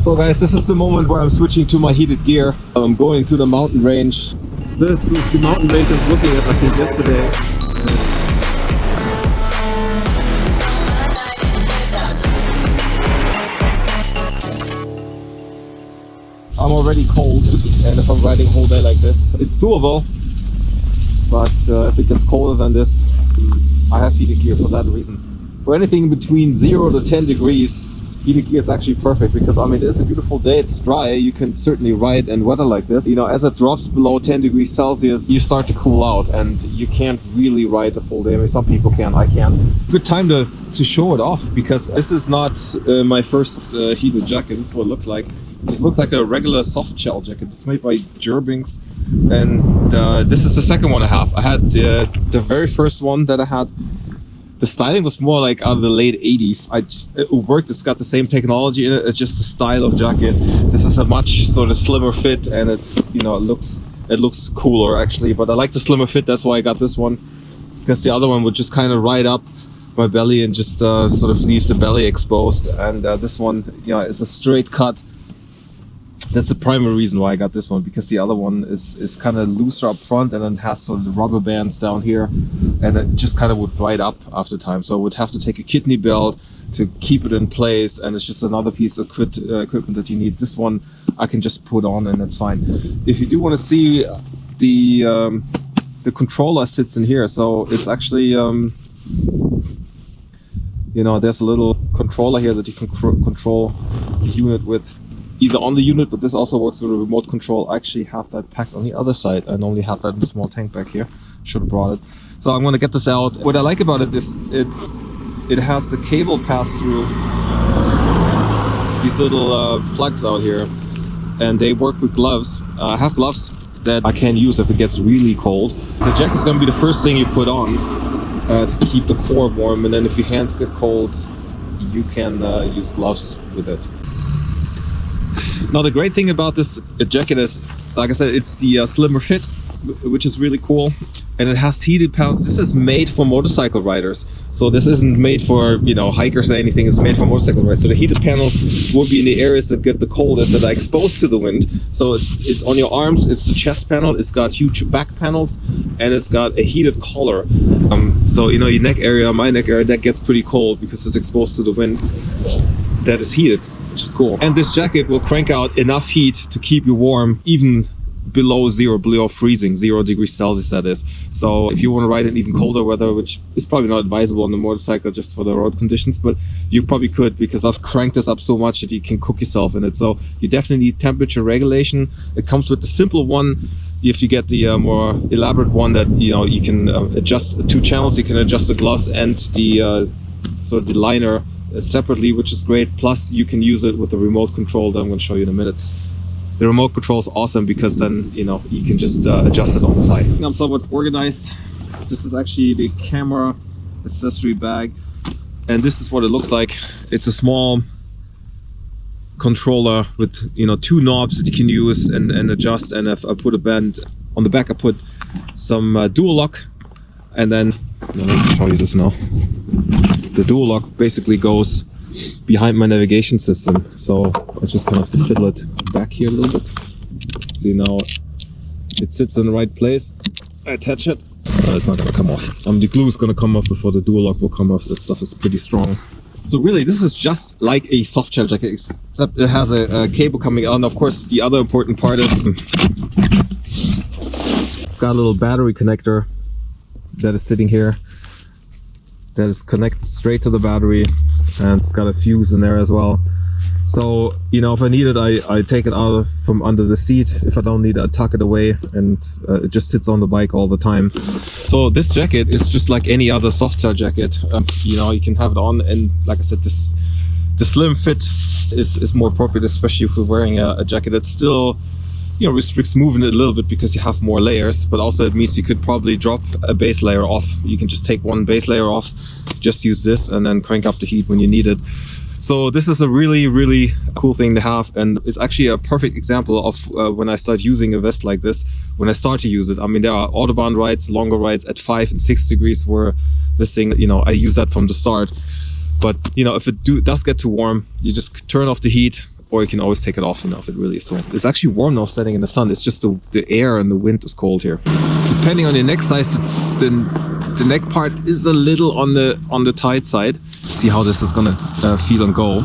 So guys, this is the moment where I'm switching to my heated gear. I'm going to the mountain range. This is the mountain range I was looking at, I think, yesterday. I'm already cold, and if I'm riding a whole day like this, it's doable. But if it gets colder than this, I have heated gear for that reason. For anything between 0 to 10 degrees, heated gear is actually perfect because, I mean, it's a beautiful day, it's dry, you can certainly ride in weather like this. You know, as it drops below 10 degrees Celsius, you start to cool out and you can't really ride the full day. I mean, some people can, I can't. Good time to show it off because this is not my first heated jacket. This is what it looks like. It looks like a regular soft shell jacket. It's made by Gerbings, and this is the second one I have. I had the very first one that I had. The styling was more like out of the late 80s. It worked, it's got the same technology in it, it's just the style of jacket. This is a much sort of slimmer fit, and it's, you know, it looks cooler actually, but I like the slimmer fit, that's why I got this one. Because the other one would just kind of ride up my belly and just sort of leave the belly exposed. And this one, you know, is a straight cut. That's the primary reason why I got this one, because the other one is kind of looser up front and then has sort of the rubber bands down here, and it just kind of would ride up after time. So I would have to take a kidney belt to keep it in place, and it's just another piece of equipment that you need. This one I can just put on and that's fine. If you do want to see the controller sits in here, so it's actually you know, there's a little controller here that you can control the unit with. Either on the unit, but this also works with a remote control. I actually have that packed on the other side. I normally have that in a small tank back here. Should have brought it. So I'm going to get this out. What I like about it is it has the cable pass through these little plugs out here, and they work with gloves. I have gloves that I can use if it gets really cold. The jacket is going to be the first thing you put on to keep the core warm, and then if your hands get cold, you can use gloves with it. Now the great thing about this jacket is, like I said, it's the slimmer fit, which is really cool, and it has heated panels. This is made for motorcycle riders, so this isn't made for, you know, hikers or anything. It's made for motorcycle riders. So the heated panels will be in the areas that get the coldest, that are exposed to the wind. So it's on your arms, it's the chest panel, it's got huge back panels, and it's got a heated collar. So, you know, your neck area, my neck area, that gets pretty cold because it's exposed to the wind. That is heated, which is cool. And this jacket will crank out enough heat to keep you warm, even below zero, below freezing, 0 degrees Celsius that is. So if you want to ride in even colder weather, which is probably not advisable on the motorcycle just for the road conditions, but you probably could, because I've cranked this up so much that you can cook yourself in it. So you definitely need temperature regulation. It comes with the simple one. If you get the more elaborate one, that, you know, you can adjust 2 channels, you can adjust the gloves and the so the liner separately, which is great. Plus you can use it with the remote control that I'm going to show you in a minute. The remote control is awesome because then, you know, you can just adjust it on the fly. I'm somewhat organized. This is actually the camera accessory bag, and this is what it looks like. It's a small controller with, you know, 2 knobs that you can use and adjust. And if I put a band on the back, I put some dual lock, and then let me show you this now. The dual lock basically goes behind my navigation system, so I just kind of have to fiddle it back here a little bit. See, now it sits in the right place. I attach it. It's not gonna come off. The glue is gonna come off before the dual lock will come off. That stuff is pretty strong. So really, this is just like a soft shell jacket, except it has a cable coming out. And of course, the other important part is got a little battery connector that is sitting here. That is connected straight to the battery, and it's got a fuse in there as well. So, you know, if I need it, I take it out from under the seat. If I don't need it, I tuck it away, and it just sits on the bike all the time. So this jacket is just like any other soft shell jacket. You know, you can have it on, and like I said, the slim fit is more appropriate, especially if you're wearing a jacket that still, you know, restricts moving it a little bit because you have more layers, but also it means you could probably drop a base layer off. You can just take one base layer off, just use this, and then crank up the heat when you need it. So this is a really, really cool thing to have, and it's actually a perfect example of when I start using a vest like this, when I start to use it. I mean, there are Autobahn rides, longer rides at 5 and 6 degrees where this thing, you know, I use that from the start. But, you know, if it does get too warm, you just turn off the heat, or you can always take it off enough. It really is so. It's actually warm now standing in the sun. It's just the air and the wind is cold here. Depending on your neck size, the neck part is a little on the tight side. See how this is gonna feel and go.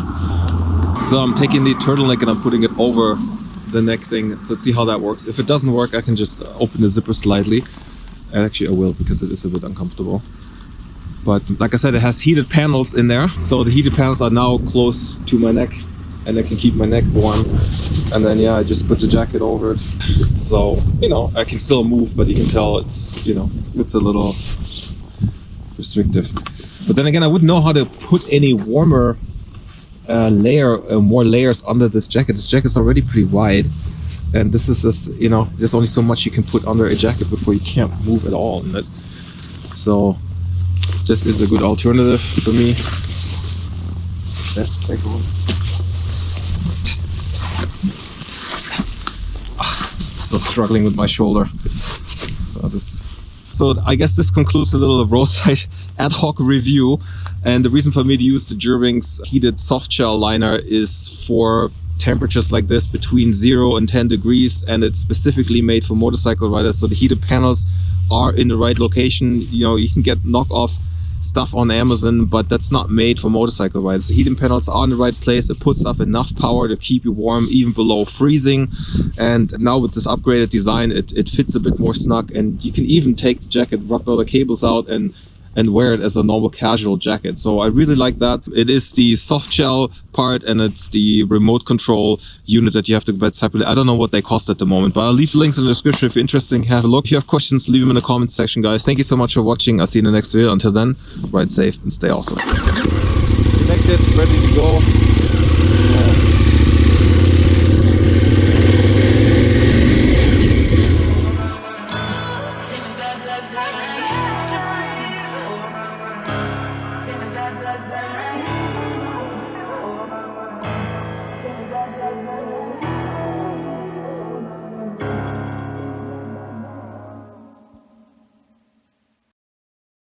So I'm taking the turtleneck and I'm putting it over the neck thing. So let's see how that works. If it doesn't work, I can just open the zipper slightly. And actually I will, because it is a bit uncomfortable. But like I said, it has heated panels in there. So the heated panels are now close to my neck and I can keep my neck warm. And then yeah, I just put the jacket over it. So, you know, I can still move, but you can tell it's, you know, it's a little restrictive. But then again, I wouldn't know how to put any warmer more layers under this jacket. This jacket is already pretty wide. And this is just, you know, there's only so much you can put under a jacket before you can't move at all in it. So this is a good alternative for me. Let's take one. Still struggling with my shoulder. So I guess this concludes a little roadside ad hoc review. And the reason for me to use the Gerbings heated soft shell liner is for temperatures like this between 0 and 10 degrees, and it's specifically made for motorcycle riders. So the heated panels are in the right location. You know, you can get knockoff stuff on Amazon, but that's not made for motorcycle riders. The heating panels are in the right place. It puts up enough power to keep you warm even below freezing. And now with this upgraded design, it fits a bit more snug, and you can even take the jacket, rock all the cables out, and wear it as a normal casual jacket. So I really like that. It is the soft shell part and it's the remote control unit that you have to buy separately. I don't know what they cost at the moment, but I'll leave the links in the description if you're interested. Have a look. If you have questions, leave them in the comments section, guys. Thank you so much for watching. I'll see you in the next video. Until then, ride safe and stay awesome. Connected, ready to go. Bye.